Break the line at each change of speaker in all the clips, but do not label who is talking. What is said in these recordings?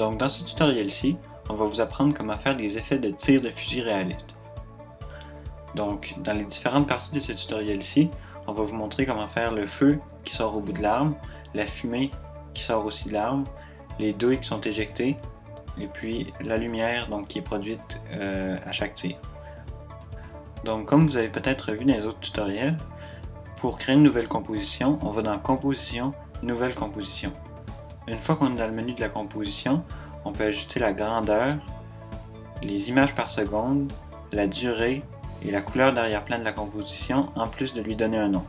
Donc dans ce tutoriel-ci, on va vous apprendre comment faire des effets de tir de fusil réalistes. Donc dans les différentes parties de ce tutoriel-ci, on va vous montrer comment faire le feu qui sort au bout de l'arme, la fumée qui sort aussi de l'arme, les douilles qui sont éjectées, et puis la lumière donc, qui est produite à chaque tir. Donc comme vous avez peut-être vu dans les autres tutoriels, pour créer une nouvelle composition, on va dans Composition, Nouvelle composition. Une fois qu'on est dans le menu de la composition, on peut ajouter la grandeur, les images par seconde, la durée et la couleur d'arrière-plan de la composition en plus de lui donner un nom.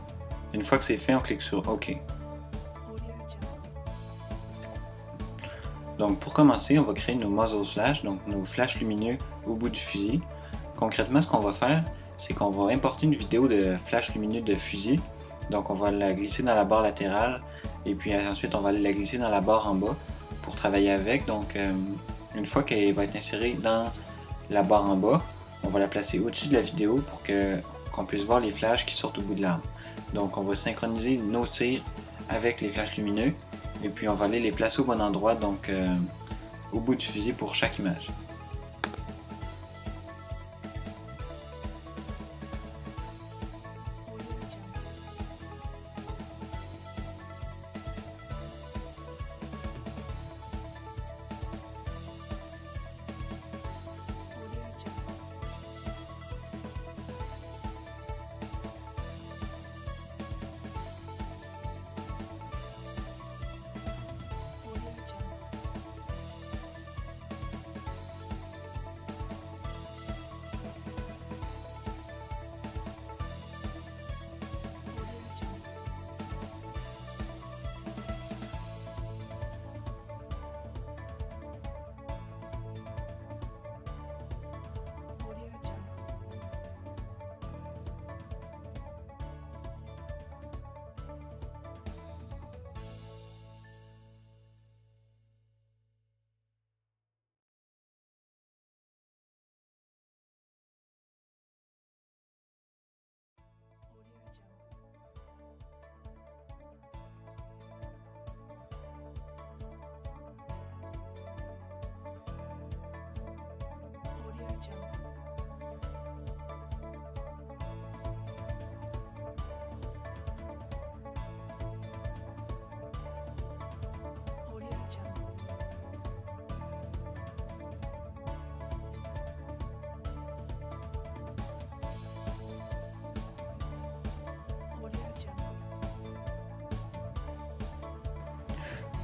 Une fois que c'est fait, on clique sur OK. Donc pour commencer, on va créer nos muzzle flash, donc nos flashs lumineux au bout du fusil. Concrètement, ce qu'on va faire, c'est qu'on va importer une vidéo de flash lumineux de fusil. Donc on va la glisser dans la barre latérale et puis ensuite on va la glisser dans la barre en bas pour travailler avec. Donc une fois qu'elle va être insérée dans la barre en bas, on va la placer au-dessus de la vidéo pour qu'on puisse voir les flashs qui sortent au bout de l'arme. Donc on va synchroniser nos tirs avec les flashs lumineux et puis on va aller les placer au bon endroit, donc au bout du fusil pour chaque image.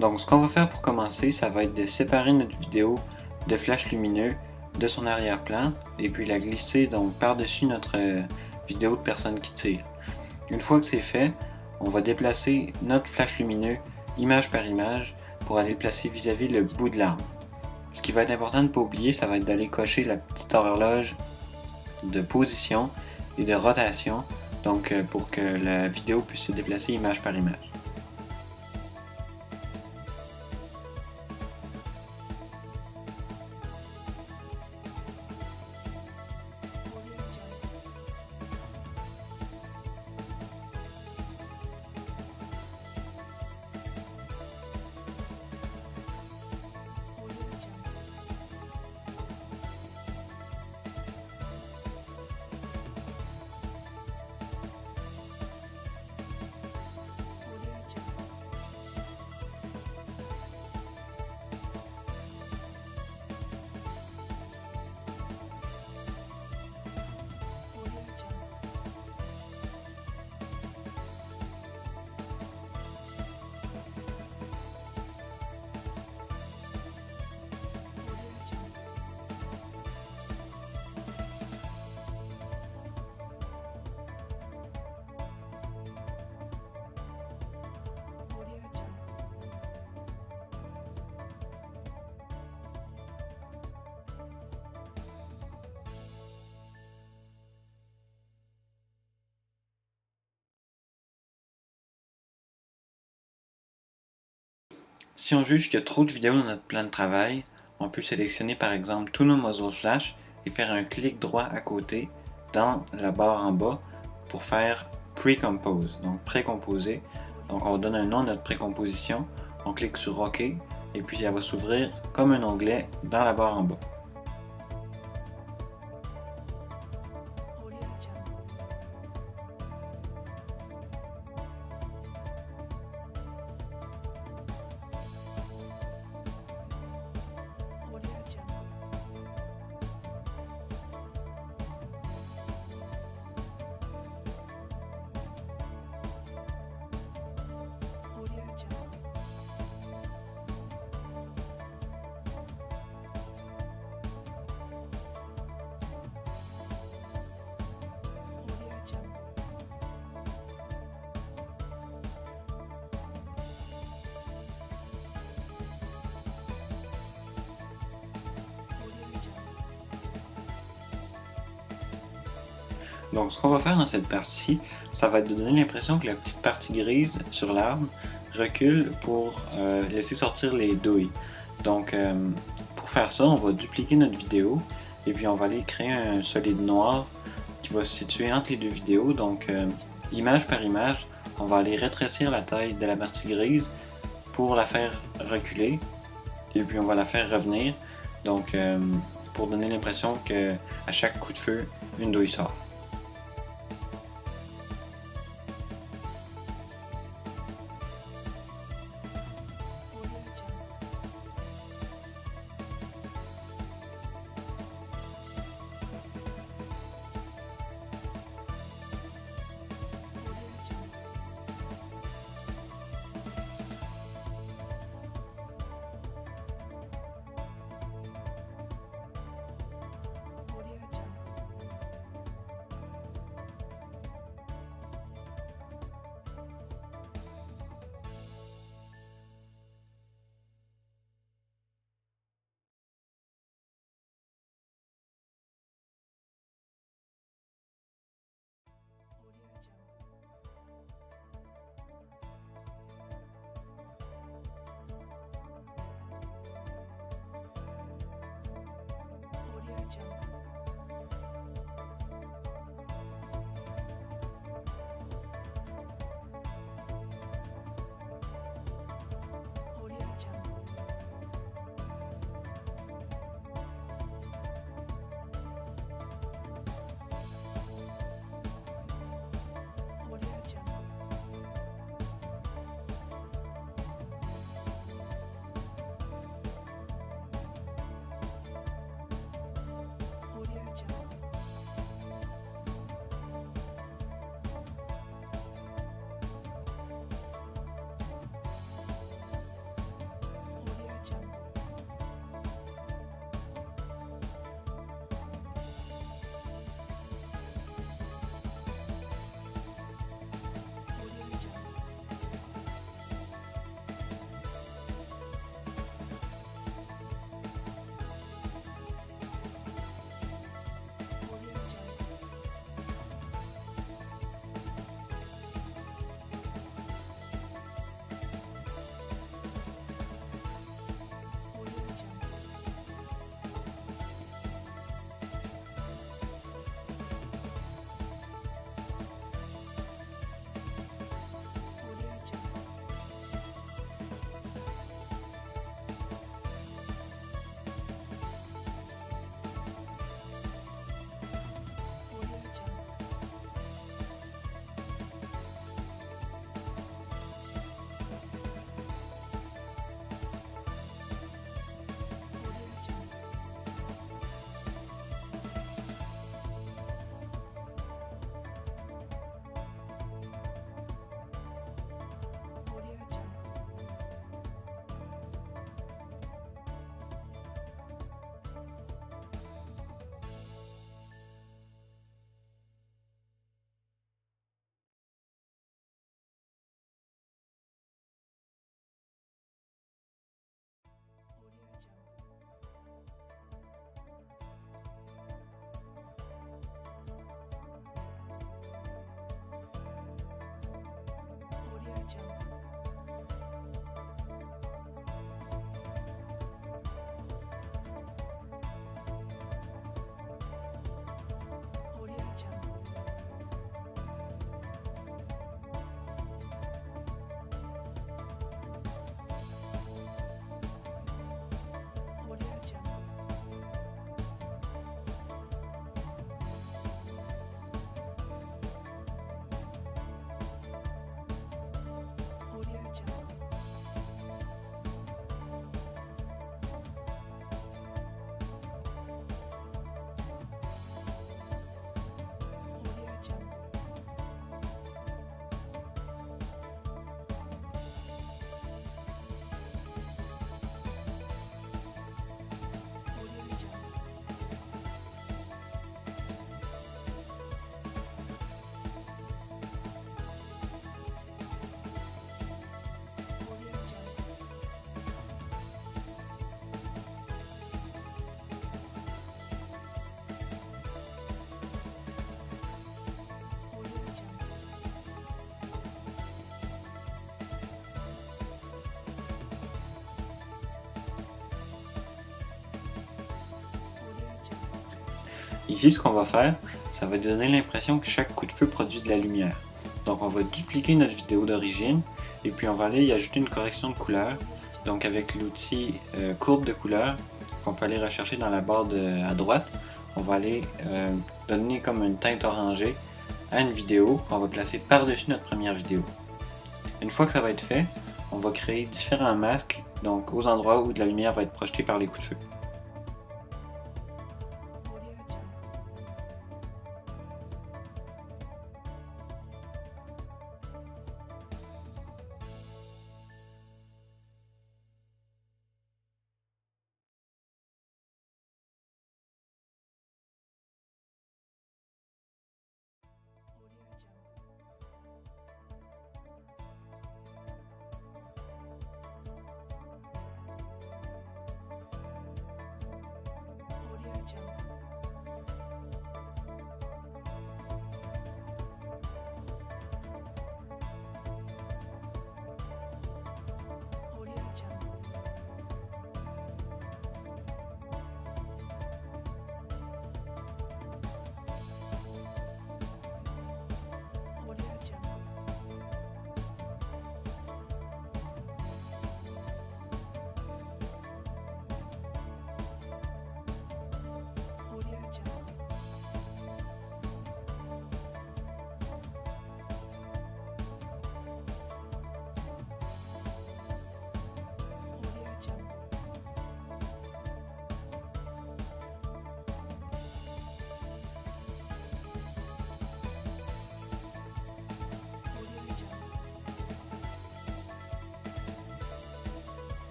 Donc ce qu'on va faire pour commencer, ça va être de séparer notre vidéo de flash lumineux de son arrière-plan et puis la glisser donc par-dessus notre vidéo de personne qui tire. Une fois que c'est fait, on va déplacer notre flash lumineux image par image pour aller le placer vis-à-vis le bout de l'arme. Ce qui va être important de ne pas oublier, ça va être d'aller cocher la petite horloge de position et de rotation, donc pour que la vidéo puisse se déplacer image par image. Si on juge qu'il y a trop de vidéos dans notre plan de travail, on peut sélectionner par exemple tous nos muzzle flash et faire un clic droit à côté dans la barre en bas pour faire Pre-Compose, donc précomposer. Donc on donne un nom à notre précomposition, on clique sur OK et puis elle va s'ouvrir comme un onglet dans la barre en bas. Donc ce qu'on va faire dans cette partie, ça va être de donner l'impression que la petite partie grise sur l'arbre recule pour laisser sortir les douilles. Donc pour faire ça, on va dupliquer notre vidéo et puis on va aller créer un solide noir qui va se situer entre les deux vidéos. Donc image par image, on va aller rétrécir la taille de la partie grise pour la faire reculer et puis on va la faire revenir. Donc pour donner l'impression qu'à chaque coup de feu, une douille sort. Ici, ce qu'on va faire, ça va donner l'impression que chaque coup de feu produit de la lumière. Donc on va dupliquer notre vidéo d'origine et puis on va aller y ajouter une correction de couleur. Donc avec l'outil courbe de couleur qu'on peut aller rechercher dans la barre à droite, on va aller donner comme une teinte orangée à une vidéo qu'on va placer par-dessus notre première vidéo. Une fois que ça va être fait, on va créer différents masques donc aux endroits où de la lumière va être projetée par les coups de feu.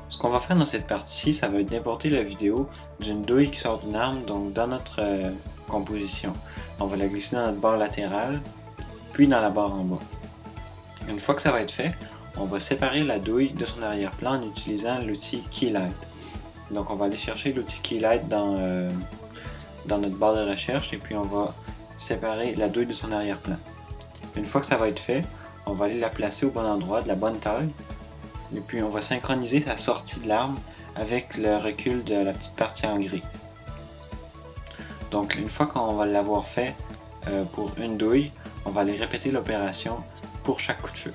Ce qu'on va faire dans cette partie-ci, ça va être d'importer la vidéo d'une douille qui sort d'une arme, donc dans notre composition. On va la glisser dans notre barre latérale, puis dans la barre en bas. Une fois que ça va être fait, on va séparer la douille de son arrière-plan en utilisant l'outil Keylight. Donc on va aller chercher l'outil Keylight dans notre barre de recherche et puis on va séparer la douille de son arrière-plan. Une fois que ça va être fait, on va aller la placer au bon endroit, de la bonne taille. Et puis on va synchroniser sa sortie de l'arme avec le recul de la petite partie en gris. Donc une fois qu'on va l'avoir fait pour une douille, on va aller répéter l'opération pour chaque coup de feu.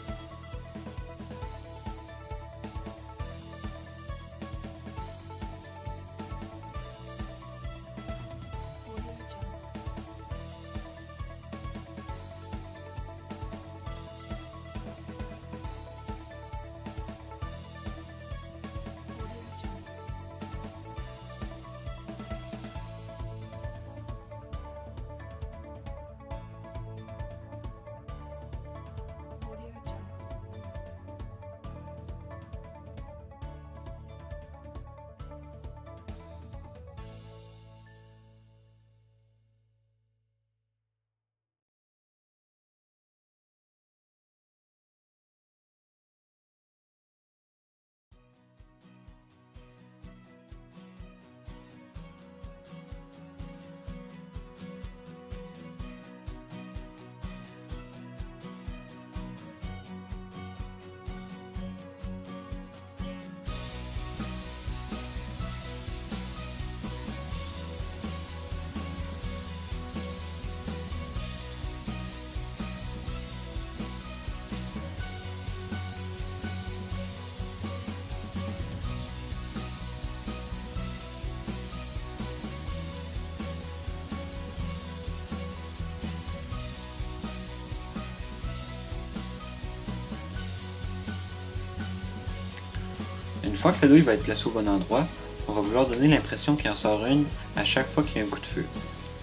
Une fois que la douille va être placée au bon endroit, on va vouloir donner l'impression qu'il en sort une à chaque fois qu'il y a un coup de feu.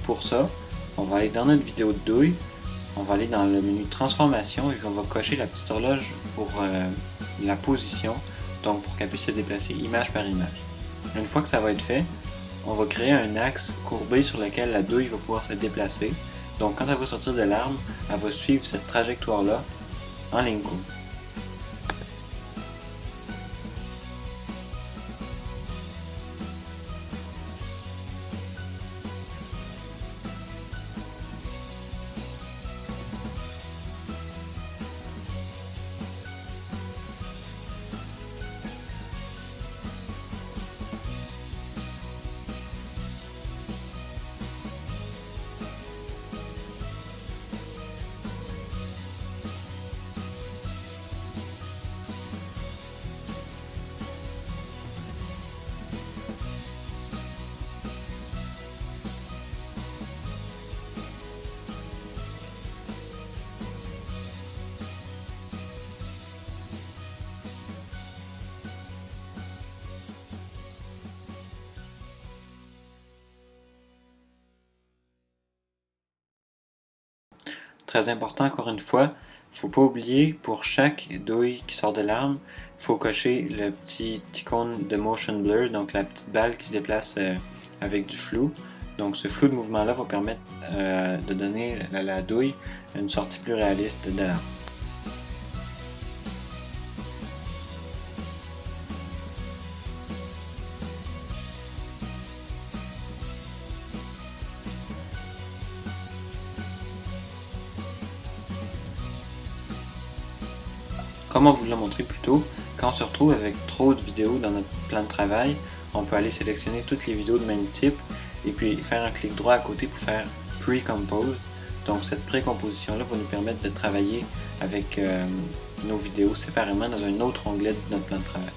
Pour ça, on va aller dans notre vidéo de douille, on va aller dans le menu transformation et puis on va cocher la petite horloge pour la position, donc pour qu'elle puisse se déplacer image par image. Une fois que ça va être fait, on va créer un axe courbé sur lequel la douille va pouvoir se déplacer. Donc quand elle va sortir de l'arme, elle va suivre cette trajectoire-là en ligne courbe. Très important encore une fois, il ne faut pas oublier pour chaque douille qui sort de l'arme, il faut cocher le petit icône de motion blur, donc la petite balle qui se déplace avec du flou. Donc ce flou de mouvement-là va permettre de donner à la douille une sortie plus réaliste de l'arme. Comme on vous l'a montré plus tôt, quand on se retrouve avec trop de vidéos dans notre plan de travail, on peut aller sélectionner toutes les vidéos de même type et puis faire un clic droit à côté pour faire Pre-Compose. Donc cette précomposition-là va nous permettre de travailler avec nos vidéos séparément dans un autre onglet de notre plan de travail.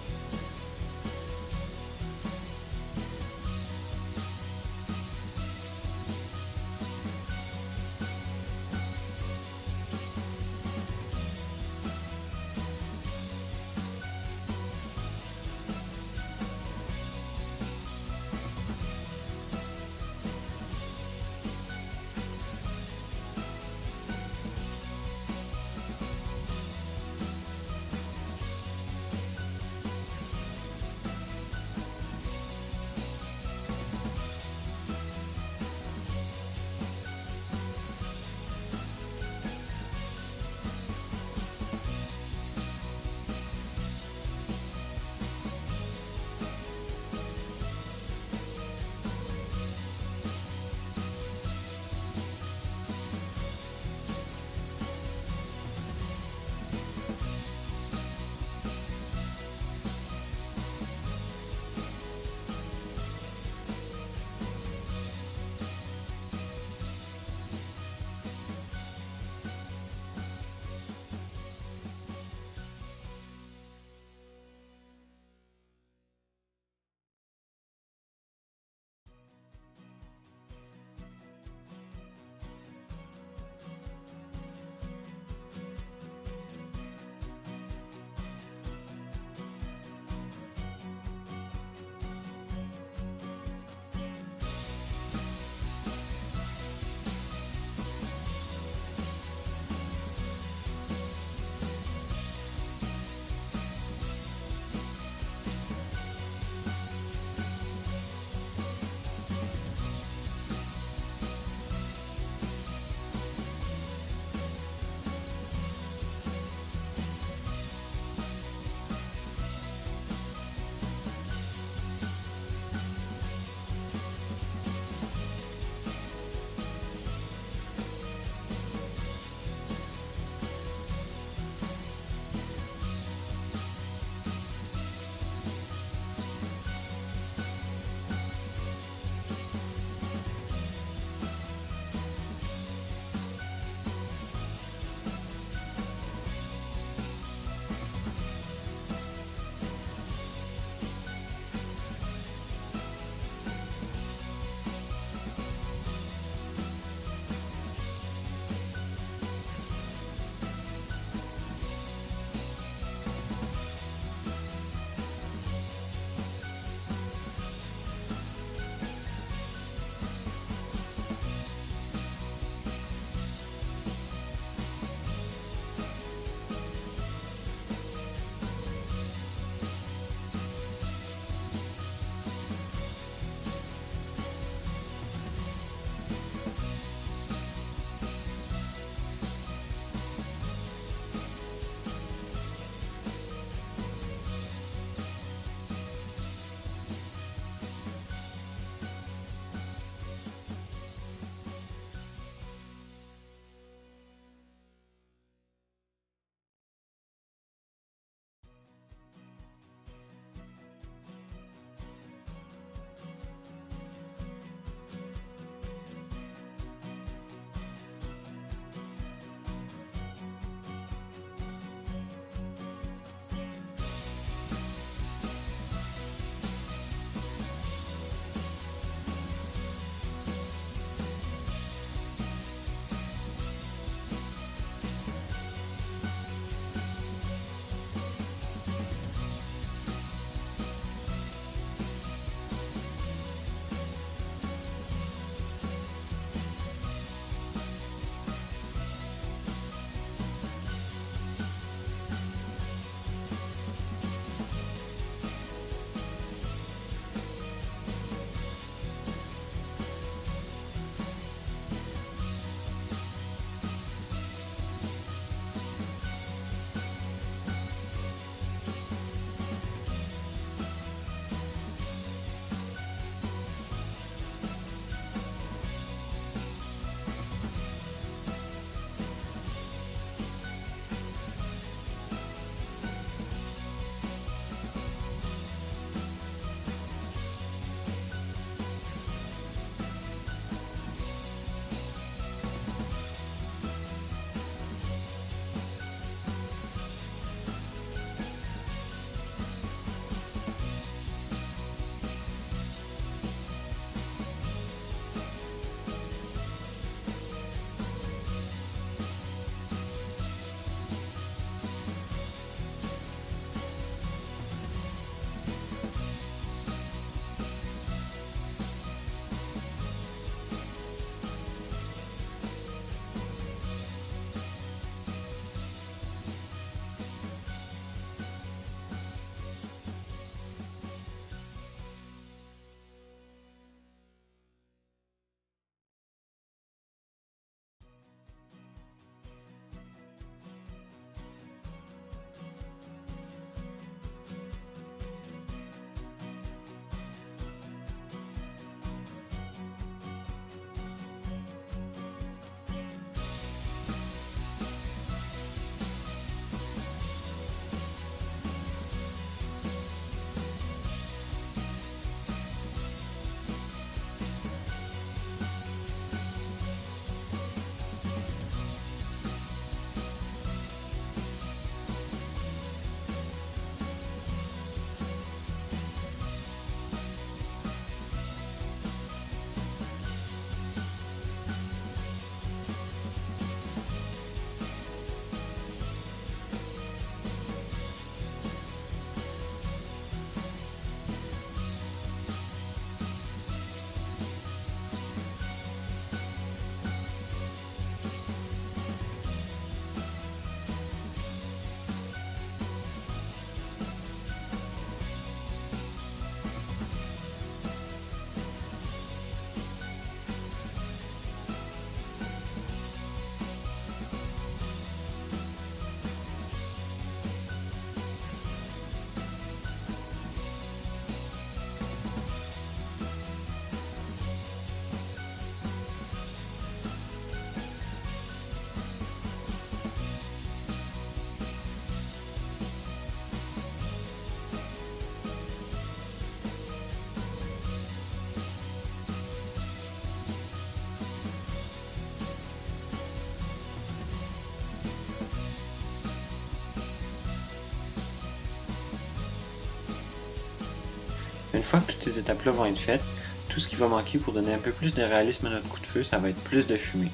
Une fois que toutes ces étapes-là vont être faites, tout ce qui va manquer pour donner un peu plus de réalisme à notre coup de feu, ça va être plus de fumée.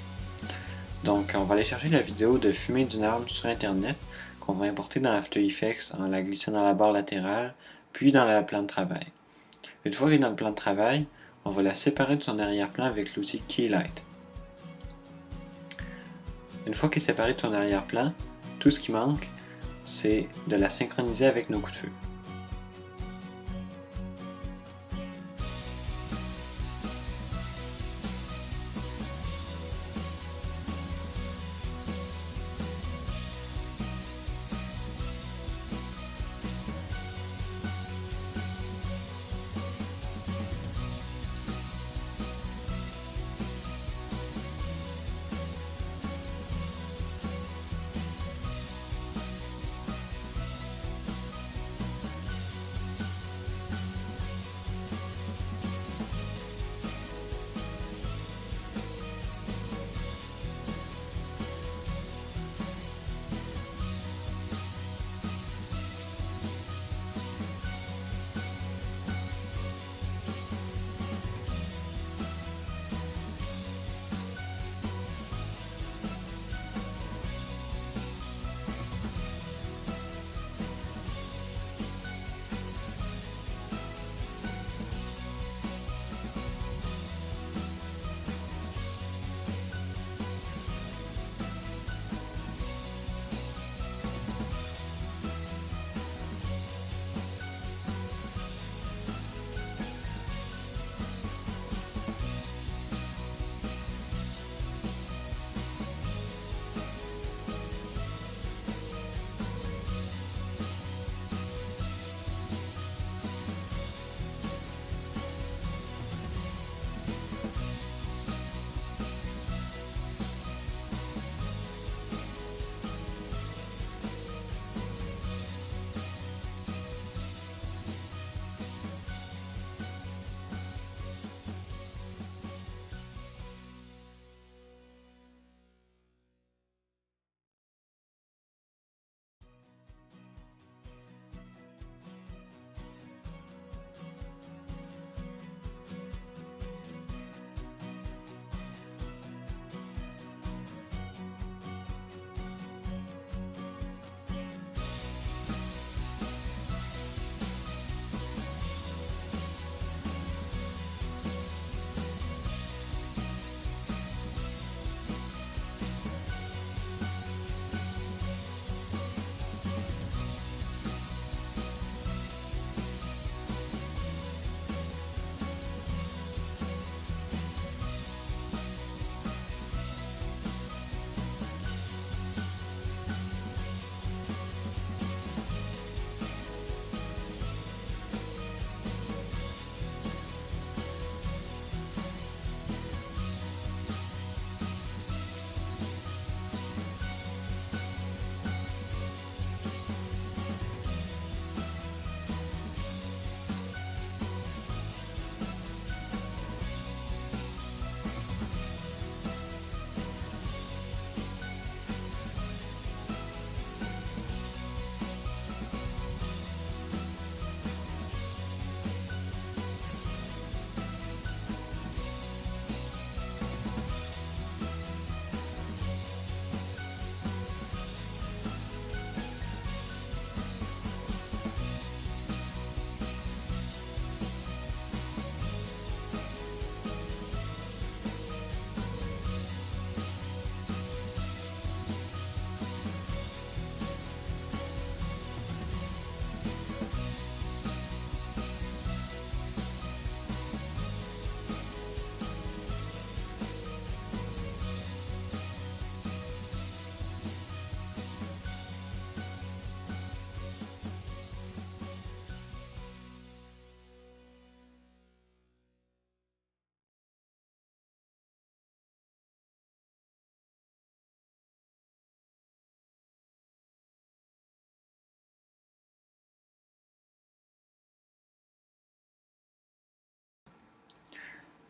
Donc, on va aller chercher la vidéo de fumée d'une arme sur Internet qu'on va importer dans After Effects en la glissant dans la barre latérale, puis dans le plan de travail. Une fois qu'elle est dans le plan de travail, on va la séparer de son arrière-plan avec l'outil Keylight. Une fois qu'elle est séparée de son arrière-plan, tout ce qui manque, c'est de la synchroniser avec nos coups de feu.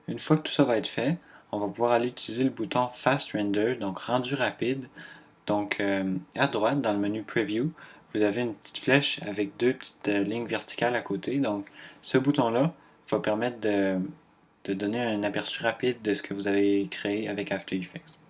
Une fois que tout ça va être fait, on va pouvoir aller utiliser le bouton Fast Render, donc rendu rapide. Donc à droite dans le menu Preview, vous avez une petite flèche avec deux petites lignes verticales à côté. Donc, ce bouton-là va permettre de donner un aperçu rapide de ce que vous avez créé avec After Effects.